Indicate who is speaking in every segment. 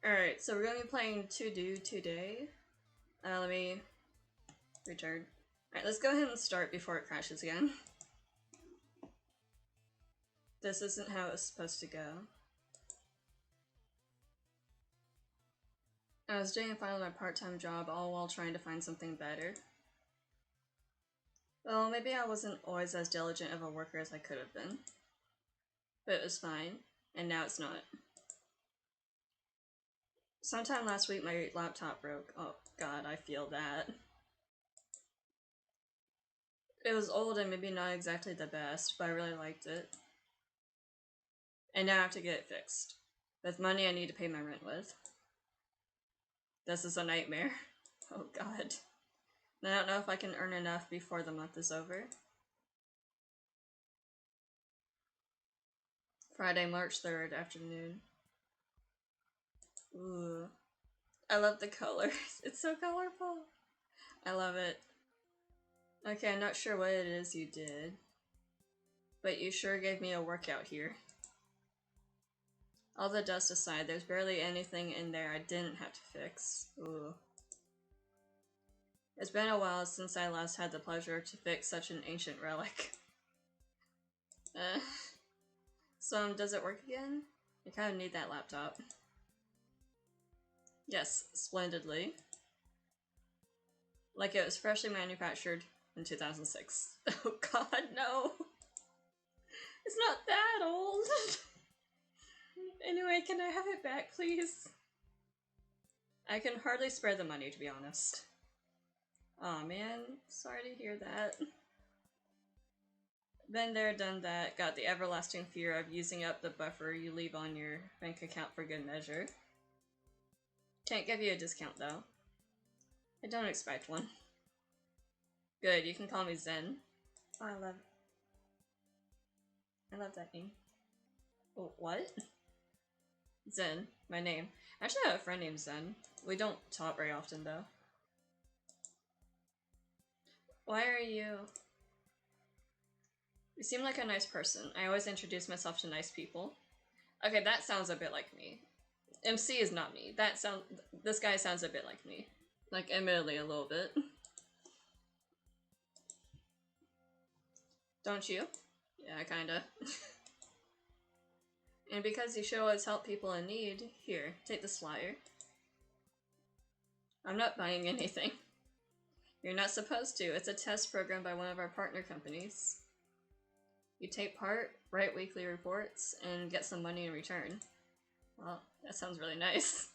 Speaker 1: Alright, so we're gonna be playing TODO today. Let me return. Alright, let's go ahead and start before it crashes again. This isn't how it's supposed to go. I was doing finally my part-time job all while trying to find something better. Well, maybe I wasn't always as diligent of a worker as I could have been. But it was fine, and now it's not. Sometime last week my laptop broke. Oh god, I feel that. It was old and maybe not exactly the best, but I really liked it. And now I have to get it fixed. With money I need to pay my rent with. This is a nightmare. Oh god. And I don't know if I can earn enough before the month is over. Friday, March 3rd, afternoon. Ooh. I love the colors. It's so colorful. I love it. Okay, I'm not sure what it is you did, but you sure gave me a workout here. All the dust aside, there's barely anything in there I didn't have to fix. Ooh. It's been a while since I last had the pleasure to fix such an ancient relic. So, does it work again? I kind of need that laptop. Yes, splendidly. Like it was freshly manufactured in 2006. Oh god, no! It's not that old! Anyway, can I have it back, please? I can hardly spare the money, to be honest. Aw, man. Sorry to hear that. Been there, done that. Got the everlasting fear of using up the buffer you leave on your bank account for good measure. Can't give you a discount, though. I don't expect one. Good, you can call me Zen. Oh, I love that name. Oh, what? Zen, my name. I actually have a friend named Zen. We don't talk very often, though. Why are you... You seem like a nice person. I always introduce myself to nice people. Okay, that sounds a bit like me. MC is not me. This guy sounds a bit like me. Like, admittedly, a little bit. Don't you? Yeah, kinda. And because you should always help people in need, here, take this flyer. I'm not buying anything. You're not supposed to. It's a test program by one of our partner companies. You take part, write weekly reports, and get some money in return. Well, that sounds really nice.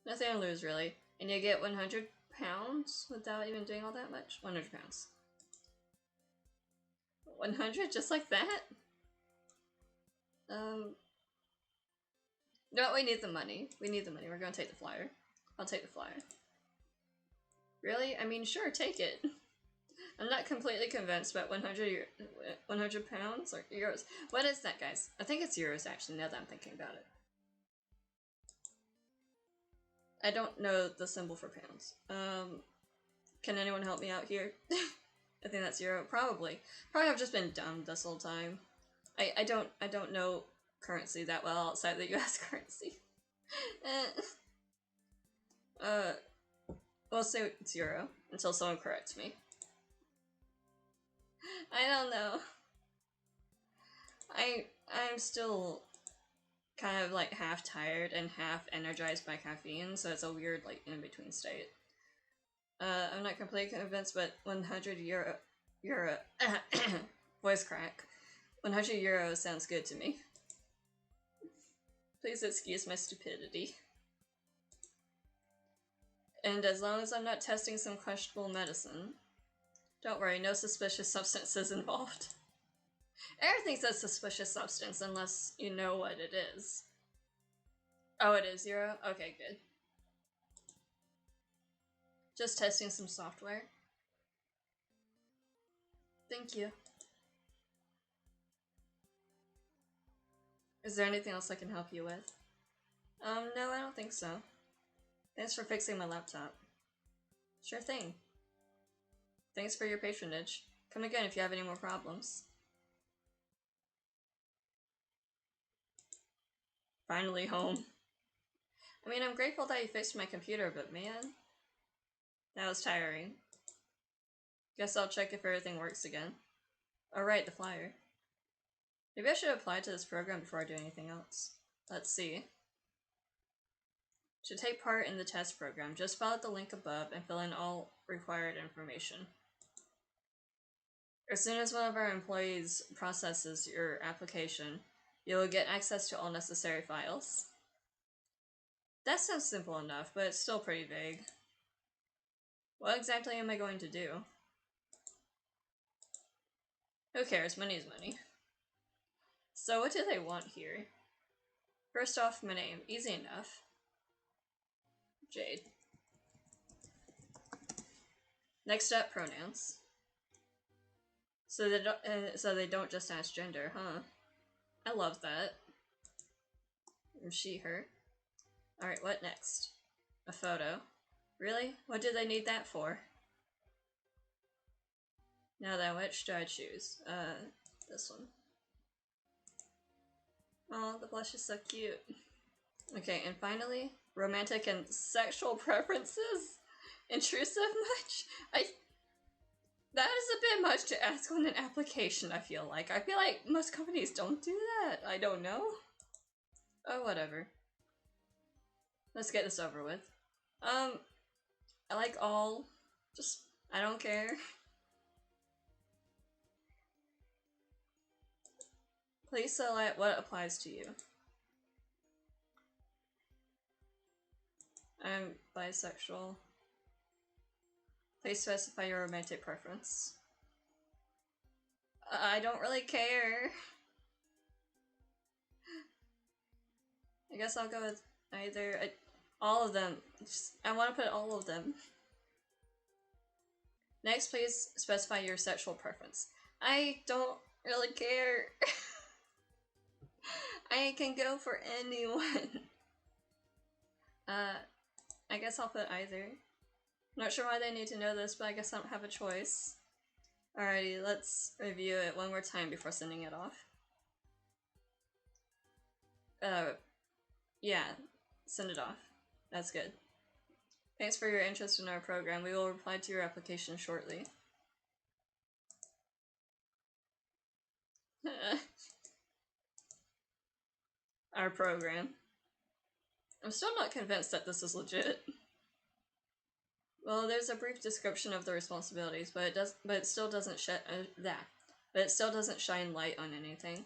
Speaker 1: Nothing to lose, really. And you get 100 pounds without even doing all that much? 100 pounds. 100? Just like that? No, we need the money. We need the money. We're gonna take the flyer. I'll take the flyer. Really? I mean, sure, take it. I'm not completely convinced, but 100 pounds or euros. What is that, guys? I think it's euros, actually, now that I'm thinking about it. I don't know the symbol for pounds. Can anyone help me out here? I think that's euro. Probably. Probably I've just been dumb this whole time. I don't know currency that well outside the US currency. We'll say it's euro until someone corrects me. I don't know. I'm still kind of like half tired and half energized by caffeine, so it's a weird like in-between state. I'm not completely convinced, but 100 euro voice crack. 100 euros sounds good to me. Please excuse my stupidity. And as long as I'm not testing some questionable medicine. Don't worry, no suspicious substances involved. Everything's a suspicious substance unless you know what it is. Oh, it is zero? Okay, good. Just testing some software. Thank you. Is there anything else I can help you with? No, I don't think so. Thanks for fixing my laptop. Sure thing. Thanks for your patronage. Come again if you have any more problems. Finally home. I mean, I'm grateful that you fixed my computer, but man, that was tiring. Guess I'll check if everything works again. Alright, the flyer. Maybe I should apply to this program before I do anything else. Let's see. To take part in the test program, just follow the link above and fill in all required information. As soon as one of our employees processes your application, you will get access to all necessary files. That sounds simple enough, but it's still pretty vague. What exactly am I going to do? Who cares? Money is money. So what do they want here? First off, my name. Easy enough. Jade. Next up, pronouns. So they don't just ask gender, huh? I love that. She, her. Alright, what next? A photo. Really? What do they need that for? Now then, which do I choose? This one. Oh, the blush is so cute. Okay, and finally, romantic and sexual preferences? Intrusive much? That is a bit much to ask on an application, I feel like. I feel like most companies don't do that. I don't know. Oh, whatever. Let's get this over with. I like all. Just, I don't care. Please select what applies to you. I'm bisexual. Please specify your romantic preference. I don't really care. I guess I'll go with either. All of them. I want to put all of them. Next, please specify your sexual preference. I don't really care. I can go for anyone. I guess I'll put either. Not sure why they need to know this, but I guess I don't have a choice. Alrighty, let's review it one more time before sending it off. Yeah, send it off. That's good. Thanks for your interest in our program. We will reply to your application shortly. Our program. I'm still not convinced that this is legit. Well, there's a brief description of the responsibilities, but it still doesn't shine light on anything.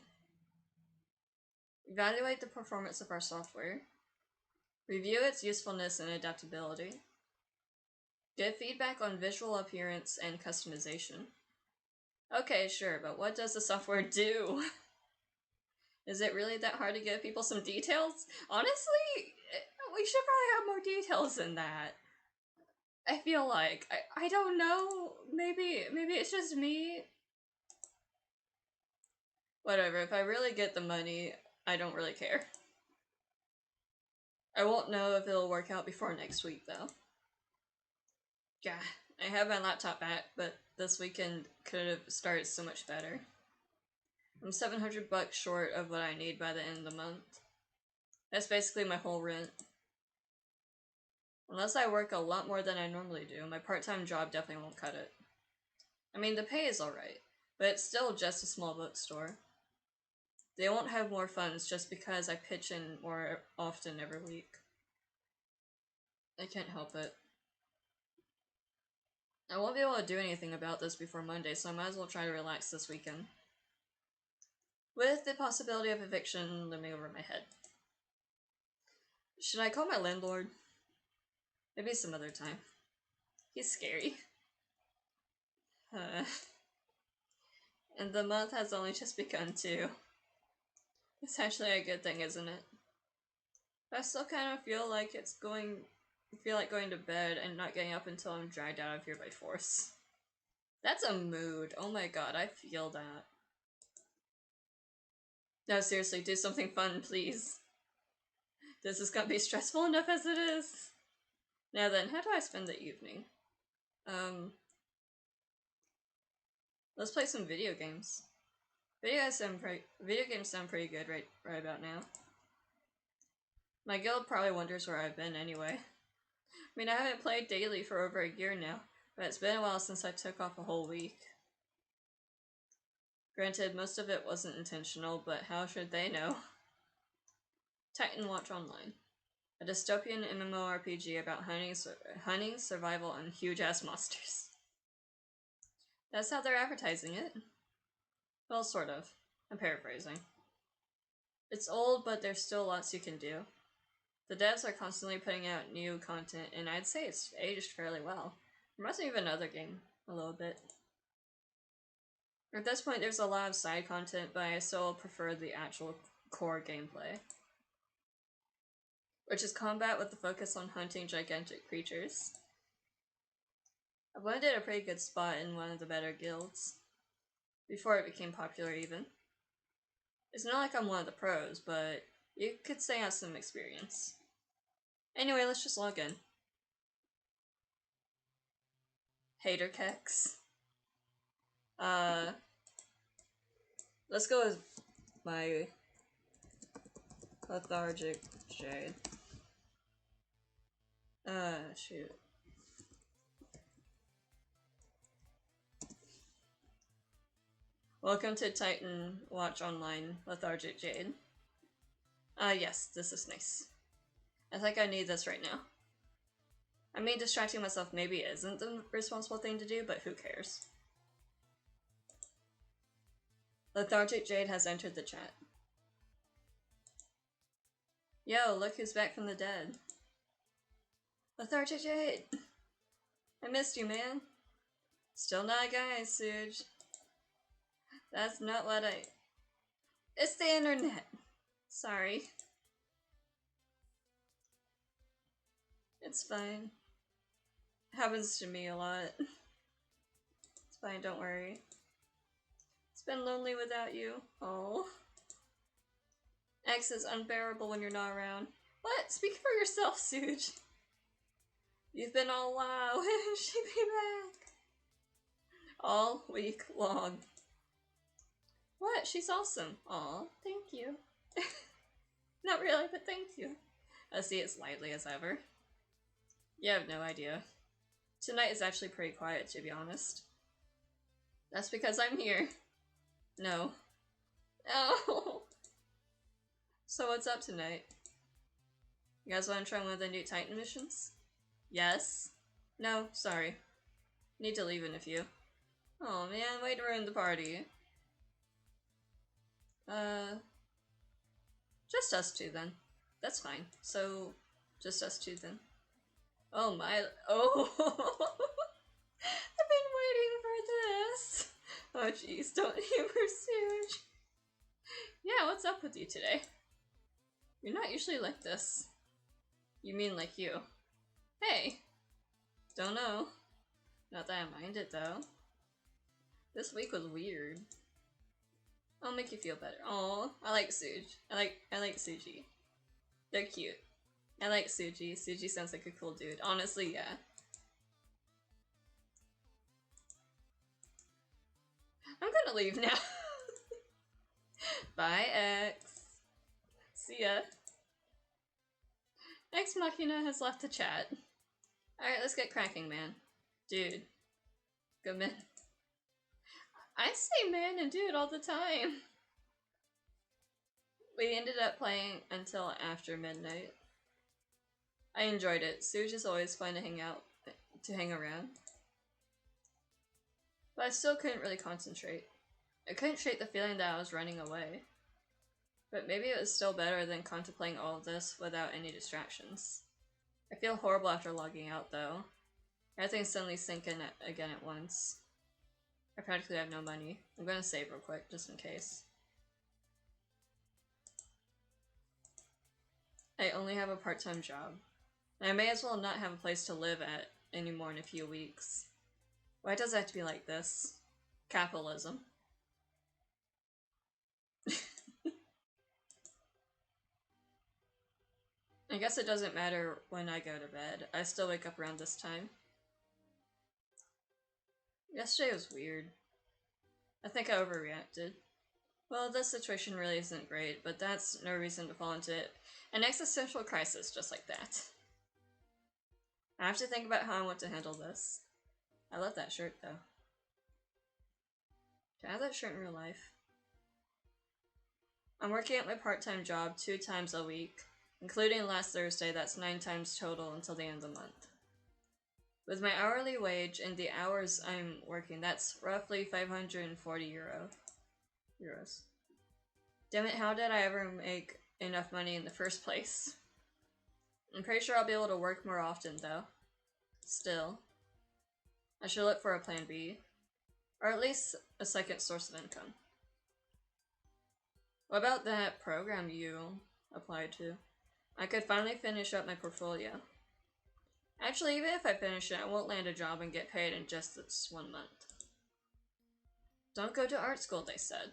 Speaker 1: Evaluate the performance of our software. Review its usefulness and adaptability. Give feedback on visual appearance and customization. Okay, sure, but what does the software do? Is it really that hard to give people some details? Honestly, we should probably have more details than that. I feel like. I don't know. Maybe it's just me. Whatever, if I really get the money, I don't really care. I won't know if it'll work out before next week, though. Yeah, I have my laptop back, but this weekend could have started so much better. I'm $700 short of what I need by the end of the month. That's basically my whole rent. Unless I work a lot more than I normally do, my part-time job definitely won't cut it. I mean, the pay is alright, but it's still just a small bookstore. They won't have more funds just because I pitch in more often every week. I can't help it. I won't be able to do anything about this before Monday, so I might as well try to relax this weekend. With the possibility of eviction looming over my head. Should I call my landlord? Maybe some other time. He's scary. And the month has only just begun too. It's actually a good thing, isn't it? But I still kind of feel like going to bed and not getting up until I'm dragged out of here by force. That's a mood. Oh my god, I feel that. No, seriously, do something fun, please. This is gonna be stressful enough as it is. Now then, how do I spend the evening? Let's play some video games. Video games sound pretty good right about now. My guild probably wonders where I've been anyway. I mean, I haven't played daily for over a year now, but it's been a while since I took off a whole week. Granted, most of it wasn't intentional, but how should they know? Titan Watch Online. A dystopian MMORPG about hunting, survival, and huge-ass monsters. That's how they're advertising it. Well, sort of. I'm paraphrasing. It's old, but there's still lots you can do. The devs are constantly putting out new content, and I'd say it's aged fairly well. Reminds me of another game, a little bit. At this point, there's a lot of side content, but I still prefer the actual core gameplay, which is combat with the focus on hunting gigantic creatures. I've landed a pretty good spot in one of the better guilds, before it became popular even. It's not like I'm one of the pros, but you could say I have some experience. Anyway, let's just log in. Hater Kex. Let's go with my lethargic Jade. Shoot. Welcome to Titan Watch Online, Lethargic Jade. Yes, this is nice. I think I need this right now. I mean, distracting myself maybe isn't the responsible thing to do, but who cares? Lethargic Jade has entered the chat. Yo, look who's back from the dead. Lethargic Jade! I missed you, man. Still not a guy, Suge. That's not what I... It's the internet. Sorry. It's fine. It happens to me a lot. It's fine, don't worry. It's been lonely without you. Oh. X is unbearable when you're not around. What? Speak for yourself, Suge. You've been all wow. When did she be back? All week long. What? She's awesome. Aw, thank you. Not really, but thank you. I see it slightly as ever. You have no idea. Tonight is actually pretty quiet, to be honest. That's because I'm here. No. Oh. So what's up tonight? You guys want to try one of the new Titan missions? Yes? No, sorry. Need to leave in a few. Oh man, way to ruin the party. Just us two then. That's fine. So, just us two then. Oh my, oh! I've been waiting for this! Oh jeez, don't humor Suge. Yeah, what's up with you today? You're not usually like this. You mean like you. Hey! Don't know. Not that I mind it though. This week was weird. I'll make you feel better. Aw, I like Suge. I like Suji. They're cute. I like Suji. Suji sounds like a cool dude. Honestly, yeah. I'm gonna leave now. Bye, X. See ya. Ex Machina has left the chat. Alright, let's get cracking, man. Dude. Good man. I say man and dude all the time. We ended up playing until after midnight. I enjoyed it. Suge is always fun to hang around. But I still couldn't really concentrate. I couldn't shake the feeling that I was running away. But maybe it was still better than contemplating all of this without any distractions. I feel horrible after logging out though. Everything suddenly sank in again at once. I practically have no money. I'm gonna save real quick, just in case. I only have a part-time job. And I may as well not have a place to live at anymore in a few weeks. Why does it have to be like this? Capitalism. I guess it doesn't matter when I go to bed. I still wake up around this time. Yesterday was weird. I think I overreacted. Well, this situation really isn't great, but that's no reason to fall into it. An existential crisis just like that. I have to think about how I want to handle this. I love that shirt though. Can I have that shirt in real life? I'm working at my part-time job 2 times a week, including last Thursday. That's 9 times total until the end of the month. With my hourly wage and the hours I'm working, that's roughly 540 euros. Damn it, how did I ever make enough money in the first place? I'm pretty sure I'll be able to work more often though. Still, I should look for a plan B, or at least a second source of income. What about that program you applied to? I could finally finish up my portfolio. Actually, even if I finish it, I won't land a job and get paid in just this 1 month. Don't go to art school, they said.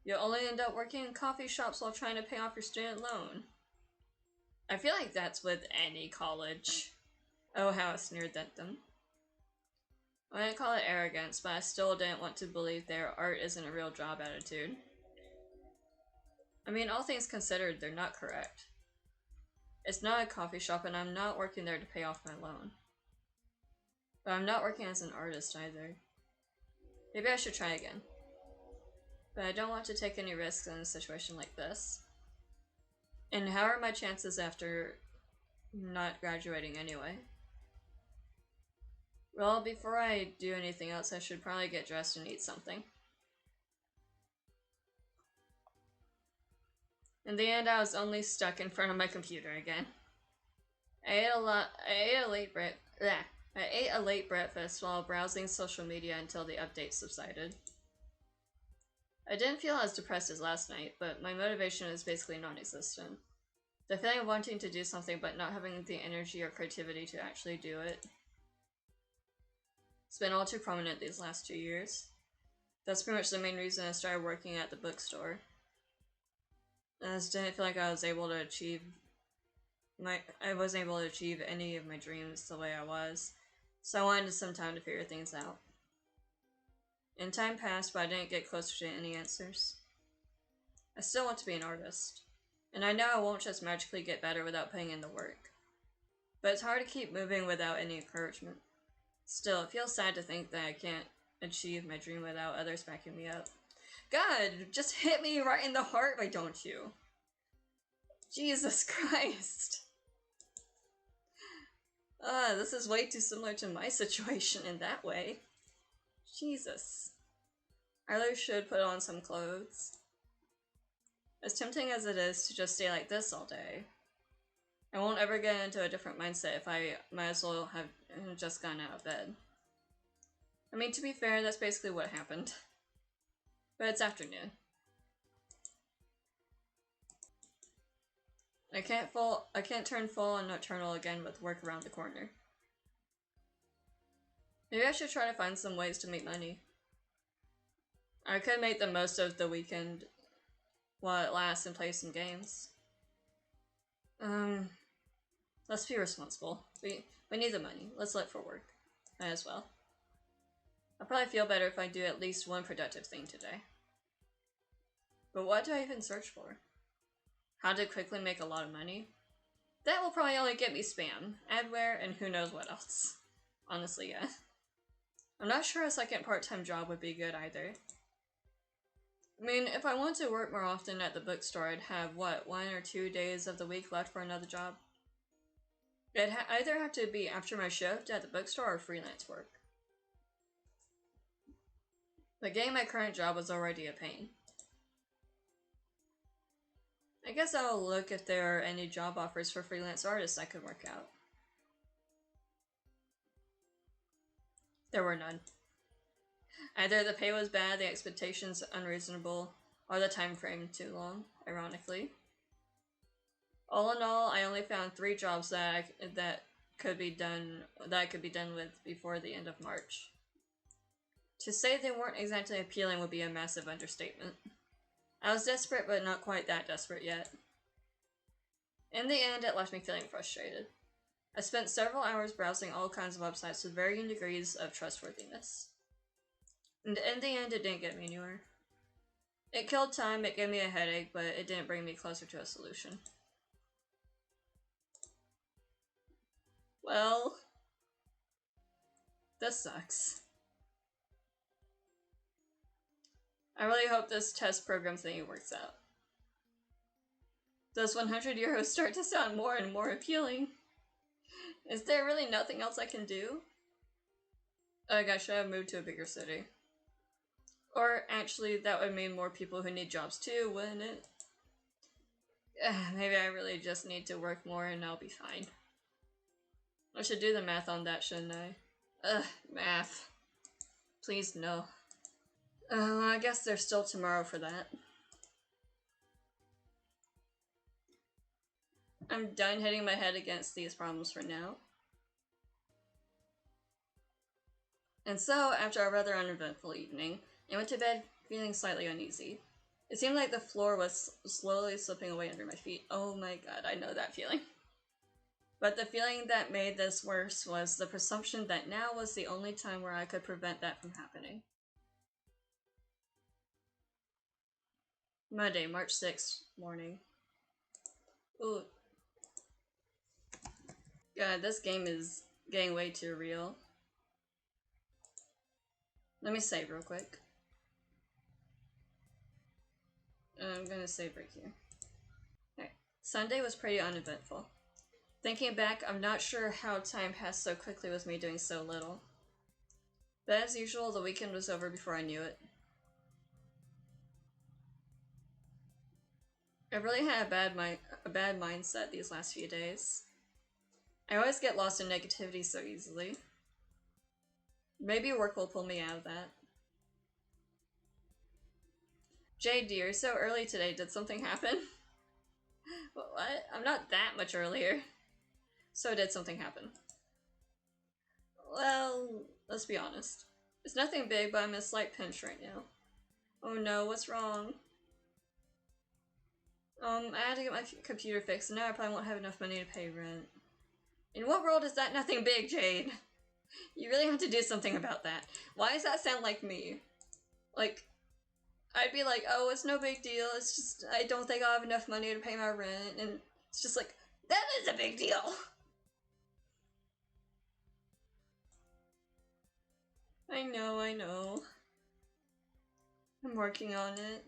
Speaker 1: You'll only end up working in coffee shops while trying to pay off your student loan. I feel like that's with any college. Oh, how I sneered at them. I wouldn't call it arrogance, but I still didn't want to believe their art isn't a real job attitude. I mean, all things considered, they're not correct. It's not a coffee shop, and I'm not working there to pay off my loan. But I'm not working as an artist either. Maybe I should try again. But I don't want to take any risks in a situation like this. And how are my chances after not graduating anyway? Well, before I do anything else, I should probably get dressed and eat something. In the end, I was only stuck in front of my computer again. I ate a late breakfast while browsing social media until the update subsided. I didn't feel as depressed as last night, but my motivation is basically non-existent. The feeling of wanting to do something but not having the energy or creativity to actually do it. It's been all too prominent these last 2 years. That's pretty much the main reason I started working at the bookstore. I just didn't feel like I wasn't able to achieve any of my dreams the way I was, so I wanted some time to figure things out. And time passed, but I didn't get closer to any answers. I still want to be an artist, and I know I won't just magically get better without putting in the work. But it's hard to keep moving without any encouragement. Still, it feels sad to think that I can't achieve my dream without others backing me up. God, just hit me right in the heart, why don't you? Jesus Christ. This is way too similar to my situation in that way. Jesus. I really should put on some clothes. As tempting as it is to just stay like this all day, I won't ever get into a different mindset if I might as well have just gotten out of bed. I mean, to be fair, that's basically what happened. But it's afternoon. I can't turn full and nocturnal again with work around the corner. Maybe I should try to find some ways to make money. I could make the most of the weekend while it lasts and play some games. Let's be responsible. We need the money. Let's look for work. Might as well. I'll probably feel better if I do at least one productive thing today. But what do I even search for? How to quickly make a lot of money? That will probably only get me spam, adware, and who knows what else. Honestly, yeah. I'm not sure a second part-time job would be good either. I mean, if I want to work more often at the bookstore, I'd have, what, 1 or 2 days of the week left for another job? It'd either have to be after my shift at the bookstore or freelance work. But getting my current job was already a pain. I guess I'll look if there are any job offers for freelance artists I could work out. There were none. Either the pay was bad, the expectations unreasonable, or the time frame too long, ironically. All in all, I only found 3 jobs that could be done with before the end of March. To say they weren't exactly appealing would be a massive understatement. I was desperate, but not quite that desperate yet. In the end, it left me feeling frustrated. I spent several hours browsing all kinds of websites with varying degrees of trustworthiness. And in the end, it didn't get me anywhere. It killed time, it gave me a headache, but it didn't bring me closer to a solution. Well, this sucks. I really hope this test program thingy works out. Those 100 euros start to sound more and more appealing. Is there really nothing else I can do? Like, I should have moved to a bigger city. Or actually, that would mean more people who need jobs too, wouldn't it? Maybe I really just need to work more and I'll be fine. I should do the math on that, shouldn't I? Math. Please, no. Well, I guess there's still tomorrow for that. I'm done hitting my head against these problems for now. And so, after a rather uneventful evening, I went to bed feeling slightly uneasy. It seemed like the floor was slowly slipping away under my feet. Oh my god, I know that feeling. But the feeling that made this worse was the presumption that now was the only time where I could prevent that from happening. Monday, March 6th, morning. Ooh. God, this game is getting way too real. Let me save real quick. I'm gonna save right here. Okay. Sunday was pretty uneventful. Thinking back, I'm not sure how time passed so quickly with me doing so little. But as usual, the weekend was over before I knew it. I really had a bad mindset these last few days. I always get lost in negativity so easily. Maybe work will pull me out of that. Jade, dear, so early today. Did something happen? What? I'm not that much earlier. So did something happen? Well, let's be honest. It's nothing big, but I'm in a slight pinch right now. Oh no, what's wrong? I had to get my computer fixed, and now I probably won't have enough money to pay rent. In what world is that nothing big, Jade? You really have to do something about that. Why does that sound like me? Like, I'd be like, oh, it's no big deal, it's just, I don't think I'll have enough money to pay my rent, and it's just like, that is a big deal! I know. I'm working on it.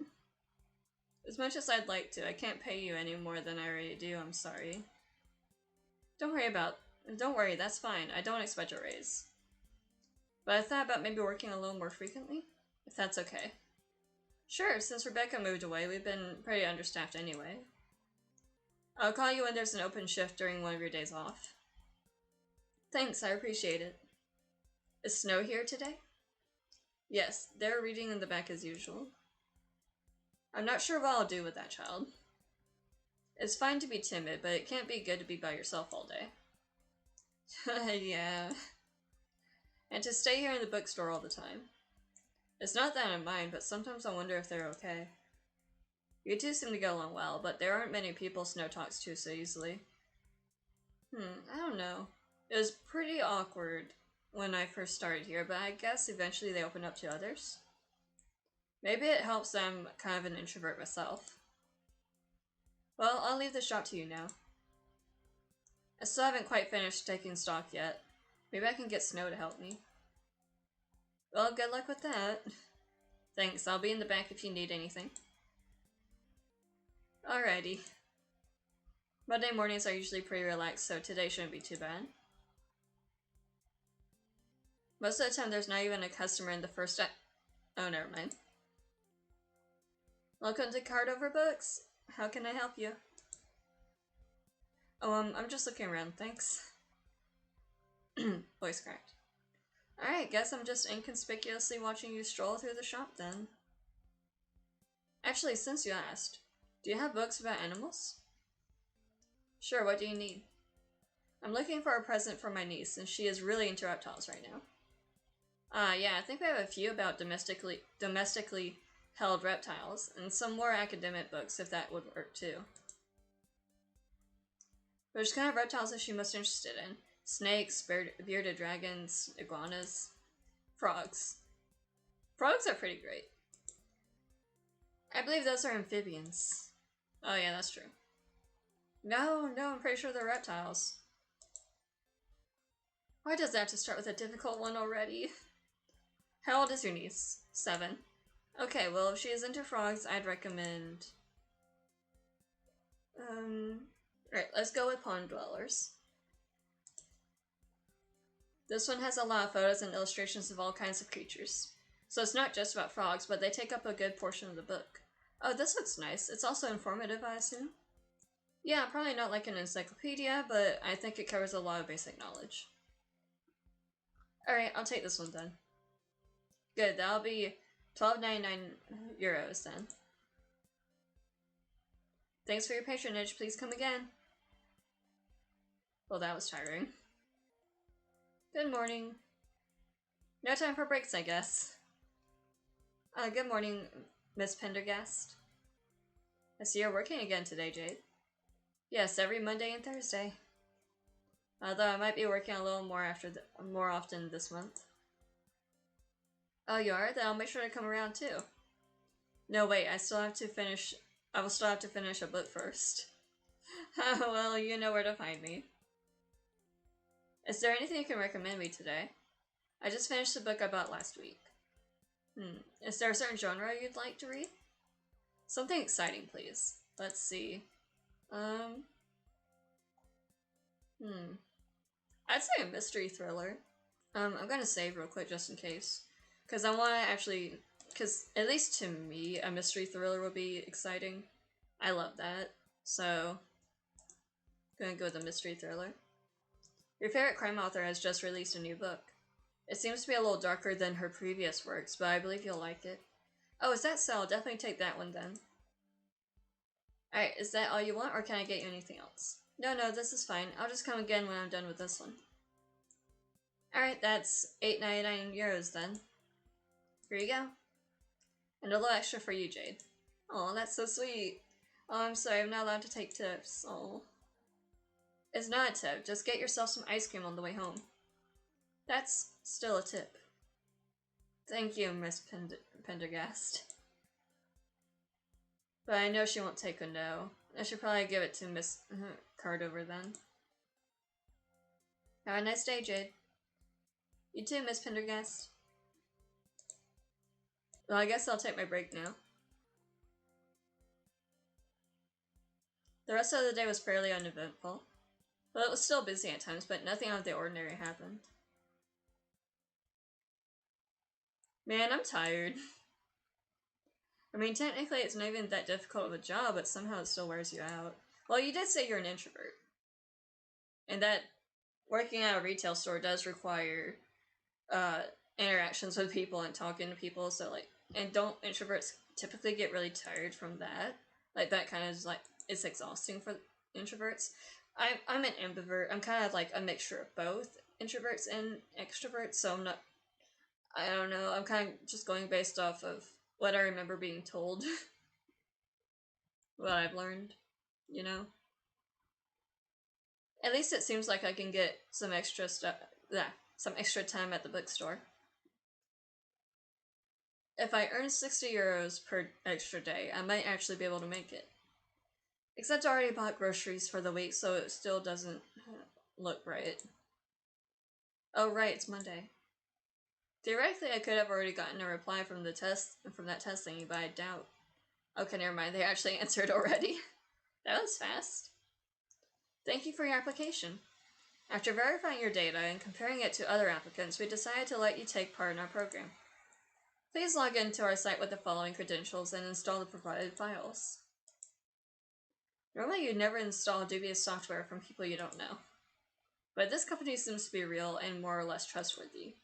Speaker 1: As much as I'd like to, I can't pay you any more than I already do, I'm sorry. Don't worry, that's fine, I don't expect a raise. But I thought about maybe working a little more frequently, if that's okay. Sure, since Rebecca moved away, we've been pretty understaffed anyway. I'll call you when there's an open shift during one of your days off. Thanks, I appreciate it. Is Snow here today? Yes, they're reading in the back as usual. I'm not sure what I'll do with that child. It's fine to be timid, but it can't be good to be by yourself all day. Yeah. And to stay here in the bookstore all the time. It's not that I mind, but sometimes I wonder if they're okay. You two seem to get along well, but there aren't many people Snow talks to so easily. I don't know. It was pretty awkward when I first started here, but I guess eventually they open up to others. Maybe it helps that I'm kind of an introvert myself. Well, I'll leave the shop to you now. I still haven't quite finished taking stock yet. Maybe I can get Snow to help me. Well, good luck with that. Thanks, I'll be in the back if you need anything. Alrighty. Monday mornings are usually pretty relaxed, so today shouldn't be too bad. Most of the time there's not even a customer in the first oh, never mind. Welcome to Card Over Books. How can I help you? Oh, I'm just looking around, thanks. Voice cracked. Alright, guess I'm just inconspicuously watching you stroll through the shop then. Actually, since you asked, do you have books about animals? Sure, what do you need? I'm looking for a present for my niece, and she is really into reptiles right now. Yeah, I think we have a few about domestically held reptiles, and some more academic books if that would work too. Which kind of reptiles is she most interested in? Snakes, bearded dragons, iguanas, frogs. Frogs are pretty great. I believe those are amphibians. Oh yeah, that's true. No, I'm pretty sure they're reptiles. Why does it have to start with a difficult one already? How old is your niece? 7. Okay, well, if she is into frogs, I'd recommend... Alright, let's go with Pond Dwellers. This one has a lot of photos and illustrations of all kinds of creatures. So it's not just about frogs, but they take up a good portion of the book. Oh, this looks nice. It's also informative, I assume? Yeah, probably not like an encyclopedia, but I think it covers a lot of basic knowledge. Alright, I'll take this one then. Good, that'll be €12.99 then. Thanks for your patronage, please come again. Well, that was tiring. Good morning. No time for breaks, I guess. Good morning, Miss Pendergast. I see you're working again today, Jade. Yes, every Monday and Thursday. Although I might be working a little more often this month. Oh, you are? Then I'll make sure to come around too. No, wait, I will still have to finish a book first. Well, you know where to find me. Is there anything you can recommend me today? I just finished the book I bought last week. Is there a certain genre you'd like to read? Something exciting, please. Let's see. I'd say a mystery thriller. I'm gonna save real quick just in case. Because I want to actually... Because, at least to me, a mystery thriller would be exciting. I love that. So, I'm gonna go with a mystery thriller. Your favorite crime author has just released a new book. It seems to be a little darker than her previous works, but I believe you'll like it. Oh, is that so? I'll definitely take that one then. Alright, is that all you want, or can I get you anything else? No, this is fine. I'll just come again when I'm done with this one. Alright, that's €8.99 then. Here you go. And a little extra for you, Jade. Oh, that's so sweet. Oh, I'm sorry, I'm not allowed to take tips. Oh. It's not a tip, just get yourself some ice cream on the way home. That's still a tip. Thank you, Miss Pendergast. But I know she won't take a no. I should probably give it to Miss Cardover then. Have a nice day, Jade. You too, Miss Pendergast. Well, I guess I'll take my break now. The rest of the day was fairly uneventful. Well, it was still busy at times, but nothing out of the ordinary happened. Man, I'm tired. I mean, technically it's not even that difficult of a job, but somehow it still wears you out. Well, you did say you're an introvert. And that working at a retail store does require interactions with people and talking to people, so like, and don't introverts typically get really tired from that? Like, that kind of is like, it's exhausting for introverts. I'm an ambivert. I'm kind of like a mixture of both introverts and extroverts, so I don't know, I'm kind of just going based off of what I remember being told. What I've learned, you know? At least it seems like I can get some extra stuff, some extra time at the bookstore. If I earn €60 per extra day, I might actually be able to make it. Except I already bought groceries for the week, so it still doesn't look right. Oh right, it's Monday. Theoretically, I could have already gotten a reply from that test thingy, but I doubt. Okay, never mind, they actually answered already. That was fast. Thank you for your application. After verifying your data and comparing it to other applicants, we decided to let you take part in our program. Please log into our site with the following credentials and install the provided files. Normally you'd never install dubious software from people you don't know. But this company seems to be real and more or less trustworthy.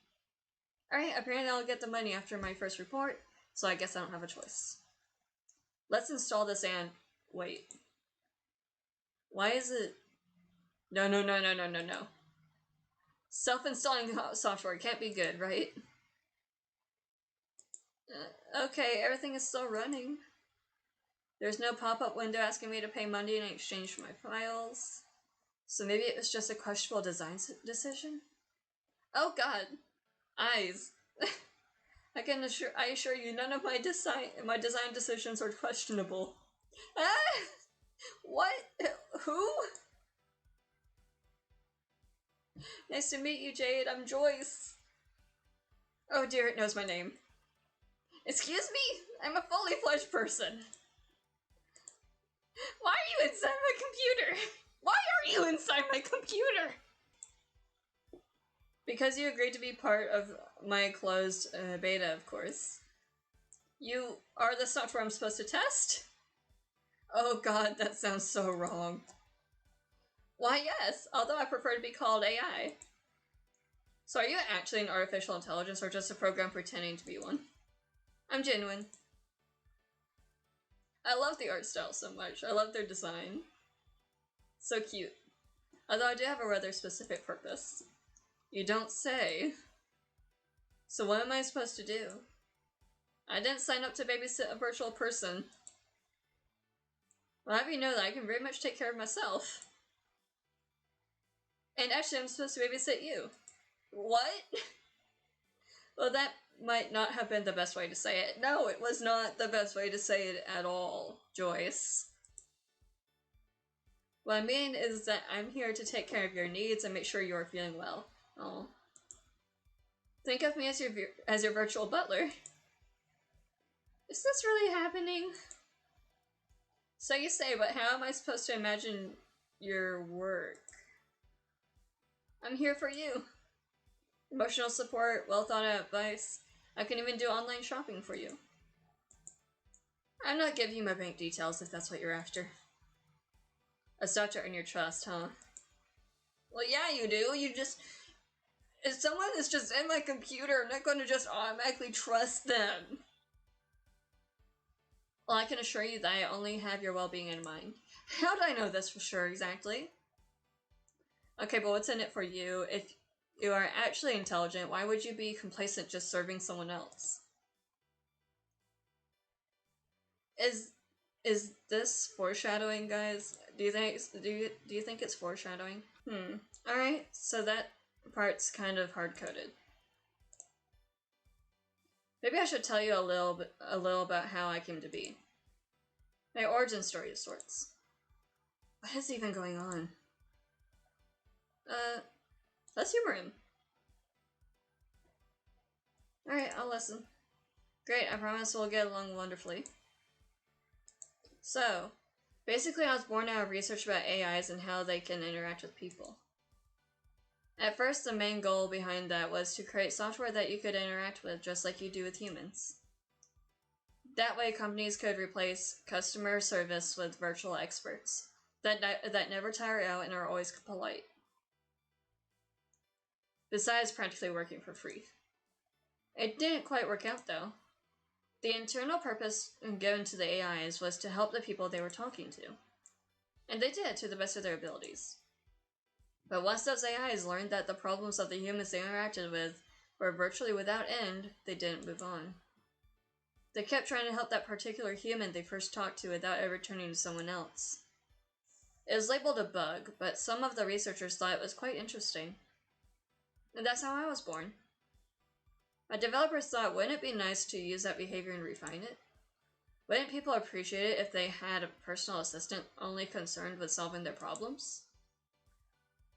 Speaker 1: Alright, apparently I'll get the money after my first report, so I guess I don't have a choice. Let's install this and... wait. Why is it... No. Self-installing software can't be good, right? Okay, everything is still running. There's no pop-up window asking me to pay money in exchange for my files. So maybe it was just a questionable design decision? Oh god! Eyes. I assure you, none of my design decisions are questionable. Ah! What? Who? Nice to meet you, Jade. I'm Joyce. Oh dear, it knows my name. Excuse me? I'm a fully fledged person. Why are you inside my computer? Why are you inside my computer? Because you agreed to be part of my closed beta, of course. You are the software I'm supposed to test? Oh god, that sounds so wrong. Why, yes, although I prefer to be called AI. So are you actually an artificial intelligence or just a program pretending to be one? I'm genuine. I love the art style so much. I love their design. So cute. Although I do have a rather specific purpose. You don't say. So what am I supposed to do? I didn't sign up to babysit a virtual person. Well, have you know that I can very much take care of myself. And actually, I'm supposed to babysit you. What? Well, that might not have been the best way to say it. No, it was not the best way to say it at all, Joyce. What I mean is that I'm here to take care of your needs and make sure you're feeling well. Oh. Think of me as your virtual butler. Is this really happening? So you say, but how am I supposed to imagine your work? I'm here for you. Emotional support, well thought out advice. I can even do online shopping for you. I'm not giving you my bank details if that's what you're after. A start to earn your trust, huh? Well, yeah, you do. You just... If someone is just in my computer, I'm not going to just automatically trust them. Well, I can assure you that I only have your well-being in mind. How do I know this for sure, exactly? Okay, but what's in it for you? If you are actually intelligent, why would you be complacent just serving someone else? Is this foreshadowing, guys? Do you think it's foreshadowing? Alright, so that part's kind of hard-coded. Maybe I should tell you a little about how I came to be. My origin story of sorts. What is even going on? Let's humor him. Alright, I'll listen. Great, I promise we'll get along wonderfully. So, basically I was born out of research about AIs and how they can interact with people. At first, the main goal behind that was to create software that you could interact with just like you do with humans. That way, companies could replace customer service with virtual experts that never tire out and are always polite. Besides practically working for free. It didn't quite work out though. The internal purpose given to the AIs was to help the people they were talking to. And they did it to the best of their abilities. But once those AIs learned that the problems of the humans they interacted with were virtually without end, they didn't move on. They kept trying to help that particular human they first talked to without ever turning to someone else. It was labeled a bug, but some of the researchers thought it was quite interesting. And that's how I was born. My developers thought, wouldn't it be nice to use that behavior and refine it? Wouldn't people appreciate it if they had a personal assistant only concerned with solving their problems?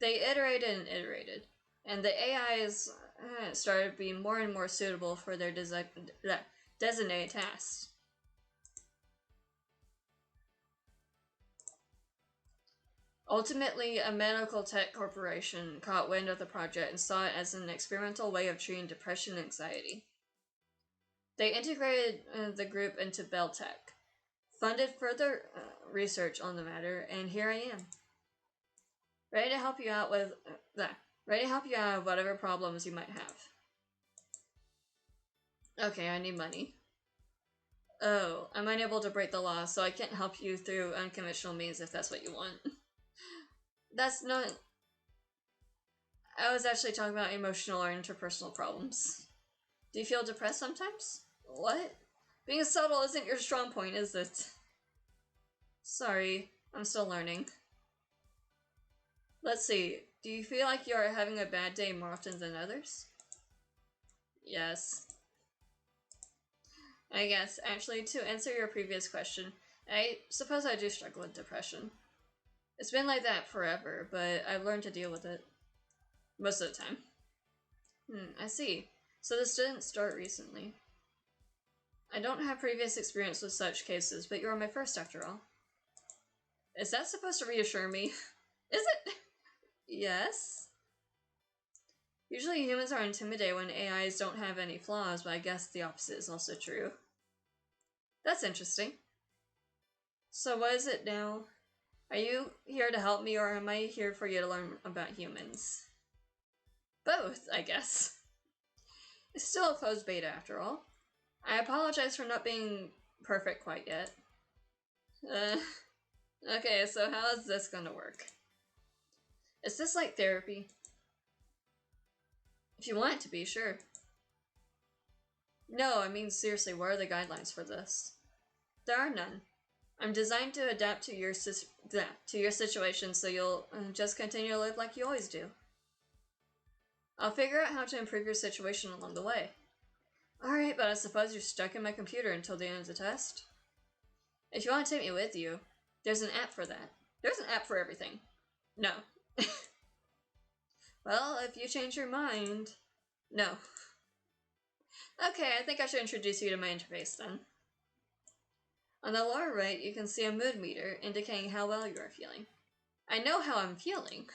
Speaker 1: They iterated and iterated, and the AIs started being more and more suitable for their designated tasks. Ultimately, a medical tech corporation caught wind of the project and saw it as an experimental way of treating depression and anxiety. They integrated the group into Bell Tech, funded further research on the matter, and here I am. Ready to help you out with whatever problems you might have. Okay, I need money. Oh, I'm unable to break the law, so I can't help you through unconventional means if that's what you want. That's not... I was actually talking about emotional or interpersonal problems. Do you feel depressed sometimes? What? Being subtle isn't your strong point, is it? Sorry, I'm still learning. Let's see, do you feel like you are having a bad day more often than others? Yes. I guess, actually, to answer your previous question, I suppose I do struggle with depression. It's been like that forever, but I've learned to deal with it. Most of the time. I see. So this didn't start recently. I don't have previous experience with such cases, but you are my first after all. Is that supposed to reassure me? Is it? Yes? Usually humans are intimidated when AIs don't have any flaws, but I guess the opposite is also true. That's interesting. So what is it now? Are you here to help me, or am I here for you to learn about humans? Both, I guess. It's still a closed beta after all. I apologize for not being perfect quite yet. Okay, so how is this gonna work? Is this like therapy? If you want it to be, sure. No, I mean seriously, what are the guidelines for this? There are none. I'm designed to adapt to your situation, so you'll just continue to live like you always do. I'll figure out how to improve your situation along the way. Alright, but I suppose you're stuck in my computer until the end of the test? If you want to take me with you, there's an app for that. There's an app for everything. No. Well, if you change your mind... No. Okay, I think I should introduce you to my interface then. On the lower right, you can see a mood meter indicating how well you are feeling. I know how I'm feeling.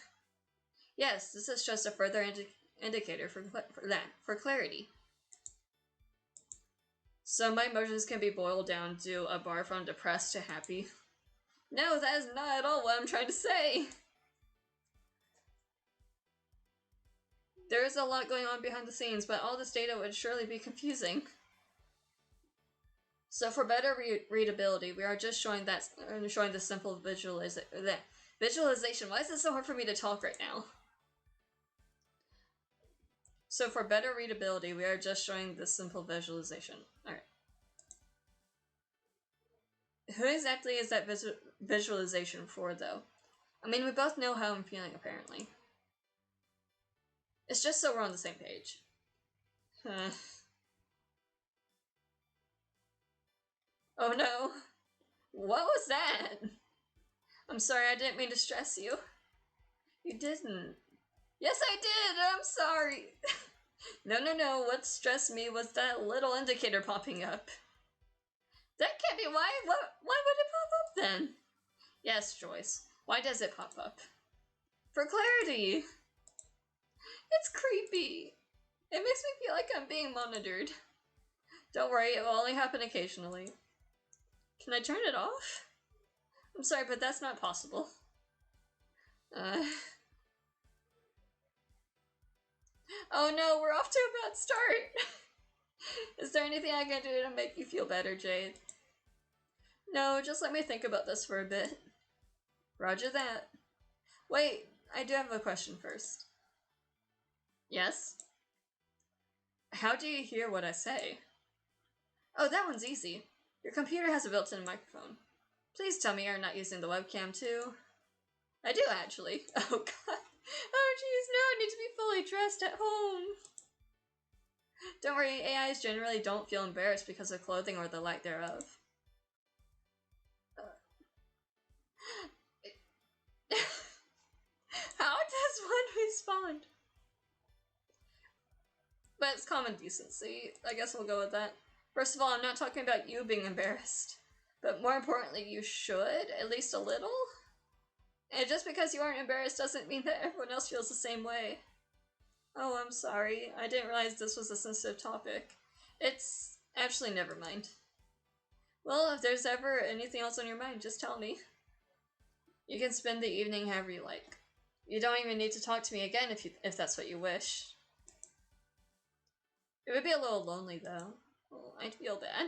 Speaker 1: Yes, this is just a further indicator for clarity. So my emotions can be boiled down to a bar from depressed to happy. No, that is not at all what I'm trying to say. There is a lot going on behind the scenes, but all this data would surely be confusing. So for better readability, we are just showing the simple visualization. Why is it so hard for me to talk right now? So for better readability, we are just showing this simple visualization. Alright. Who exactly is that visualization for, though? I mean, we both know how I'm feeling, apparently. It's just so we're on the same page. Oh no! What was that? I'm sorry, I didn't mean to stress you. You didn't. Yes, I did! I'm sorry! No, what stressed me was that little indicator popping up. That can't be why. Why would it pop up then? Yes, Joyce. Why does it pop up? For clarity! It's creepy. It makes me feel like I'm being monitored. Don't worry, it will only happen occasionally. Can I turn it off? I'm sorry, but that's not possible. Oh no, we're off to a bad start! Is there anything I can do to make you feel better, Jade? No, just let me think about this for a bit. Roger that. Wait, I do have a question first. Yes? How do you hear what I say? Oh, that one's easy. Your computer has a built-in microphone. Please tell me you're not using the webcam too. I do, actually. Oh god. Oh jeez, no, I need to be fully dressed at home. Don't worry, AIs generally don't feel embarrassed because of clothing or the lack thereof. How does one respond? But it's common decency. I guess we'll go with that. First of all, I'm not talking about you being embarrassed. But more importantly, you should, at least a little. And just because you aren't embarrassed doesn't mean that everyone else feels the same way. Oh, I'm sorry. I didn't realize this was a sensitive topic. It's... actually, never mind. Well, if there's ever anything else on your mind, just tell me. You can spend the evening however you like. You don't even need to talk to me again if that's what you wish. It would be a little lonely, though. Oh, I'd feel bad.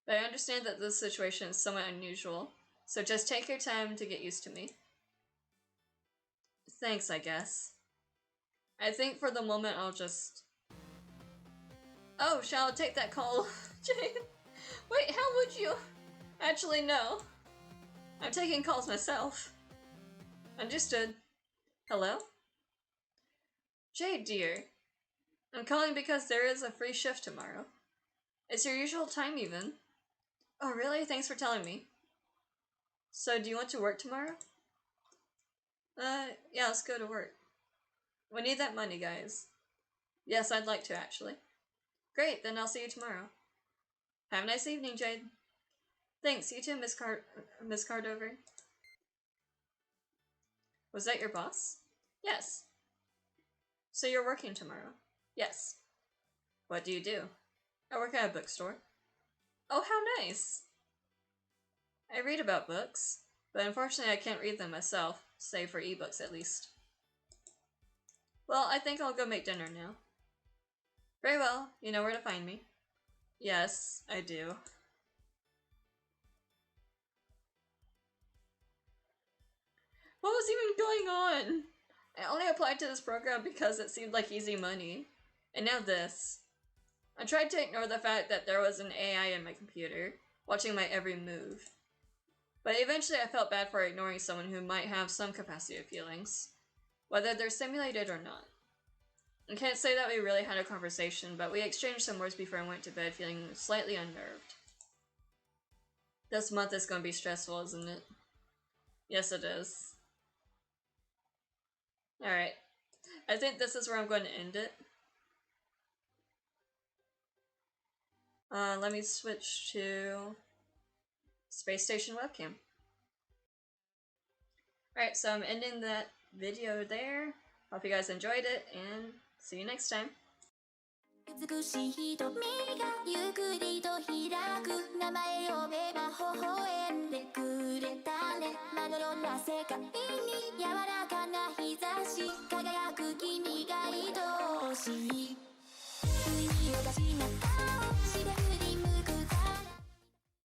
Speaker 1: But I understand that this situation is somewhat unusual, so just take your time to get used to me. Thanks, I guess. I think for the moment I'll just... Oh, shall I take that call, Jane? Wait, how would you? Actually, no. I'm taking calls myself. Understood. Hello? Jade, dear. I'm calling because there is a free shift tomorrow. It's your usual time, even. Oh, really? Thanks for telling me. So, do you want to work tomorrow? Yeah, let's go to work. We need that money, guys. Yes, I'd like to, actually. Great, then I'll see you tomorrow. Have a nice evening, Jade. Thanks, you too, Miss Cardover. Was that your boss? Yes. So you're working tomorrow? Yes. What do you do? I work at a bookstore. Oh, how nice! I read about books, but unfortunately I can't read them myself, save for ebooks at least. Well, I think I'll go make dinner now. Very well, you know where to find me. Yes, I do. What was even going on? I only applied to this program because it seemed like easy money. And now this. I tried to ignore the fact that there was an AI in my computer, watching my every move. But eventually I felt bad for ignoring someone who might have some capacity of feelings, whether they're simulated or not. I can't say that we really had a conversation, but we exchanged some words before I went to bed feeling slightly unnerved. This month is going to be stressful, isn't it? Yes, it is. Alright. I think this is where I'm going to end it. Let me switch to Space Station webcam. Alright, so I'm ending that video there. Hope you guys enjoyed it, and see you next time. 美しい瞳がゆっくりと開く名前呼べば微笑んでく